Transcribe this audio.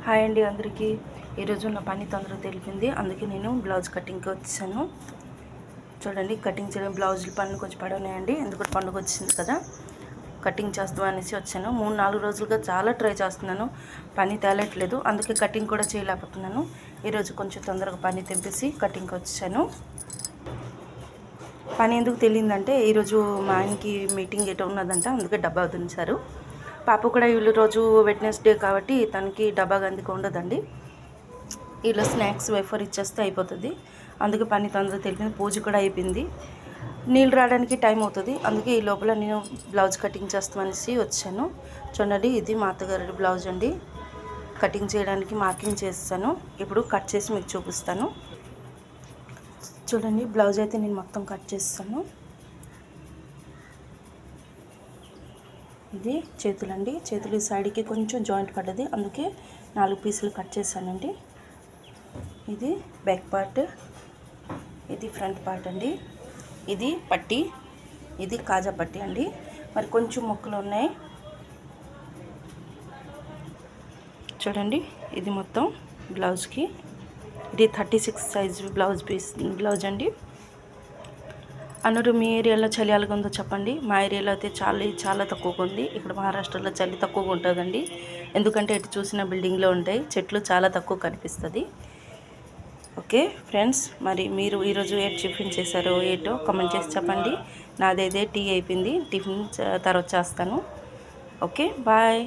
Hi అండి అందరికీ. ఈరోజు నా పని తొందరగా తెలిపింది, అందుకే నేను బ్లౌజ్ కటింగ్కి వచ్చాను. చూడండి, కటింగ్ చేయడం బ్లౌజుల పనులు కొంచెం పడవనాయండి, ఎందుకంటే పండుగ వచ్చింది కదా, కటింగ్ చేస్తాం అనేసి వచ్చాను. 3-4 రోజులుగా చాలా ట్రై చేస్తున్నాను, పని తేలట్లేదు, అందుకే కటింగ్ కూడా చేయలేకపోతున్నాను. ఈరోజు కొంచెం తొందరగా పని తెంపేసి కటింగ్కి వచ్చాను. పని ఎందుకు తెలియదంటే, ఈరోజు మా ఆయనకి మీటింగ్ ఎటో ఉన్నదంట, అందుకే డబ్బా వదిలించారు. పాప కూడా వీళ్ళు రోజు వెడ్నెస్డే కాబట్టి తనకి డబ్బా గందికి ఉండదండి. వీళ్ళు స్నాక్స్ వేఫర్ ఇచ్చేస్తే అయిపోతుంది, అందుకే పని తొందరగా తెలిపింది. పూజ కూడా అయిపోయింది, నీళ్ళు రావడానికి టైం అవుతుంది, అందుకే ఈ లోపల నేను బ్లౌజ్ కటింగ్ చేస్తామనేసి వచ్చాను. చూడండి, ఇది మా అత్తగారి బ్లౌజ్ అండి. కటింగ్ చేయడానికి మార్కింగ్ చేస్తాను, ఇప్పుడు కట్ చేసి మీకు చూపిస్తాను. చూడండి, బ్లౌజ్ అయితే నేను మొత్తం కట్ చేస్తాను. ఇది చేతులండి, చేతులు ఈ సైడ్కి కొంచెం జాయింట్ పడ్డది, అందుకే 4 పీసులు కట్ చేశానండి. ఇది బ్యాక్ పార్ట్, ఇది ఫ్రంట్ పార్ట్ అండి. ఇది పట్టీ, ఇది కాజా పట్టీ అండి. మరి కొంచెం మొక్కలు ఉన్నాయి చూడండి. ఇది మొత్తం బ్లౌజ్కి, ఇది 36 సైజు బ్లౌజ్ అండి. అన్నట్టు మీ ఏరియాలో చలి ఎలాగ ఉందో చెప్పండి. మా ఏరియాలో అయితే చాలా తక్కువగా ఉంది. ఇక్కడ మహారాష్ట్రలో చలి తక్కువగా ఉంటుందండి, ఎందుకంటే ఎటు చూసిన బిల్డింగ్లో ఉంటాయి, చెట్లు చాలా తక్కువ కనిపిస్తుంది. ఓకే ఫ్రెండ్స్, మరి మీరు ఈరోజు ఏ టిఫిన్ చేశారో ఏటో కామెంట్ చేసి చెప్పండి. నాదైతే టీ అయిపోయింది, టిఫిన్ తర్వాత చేస్తాను. Okay, bye.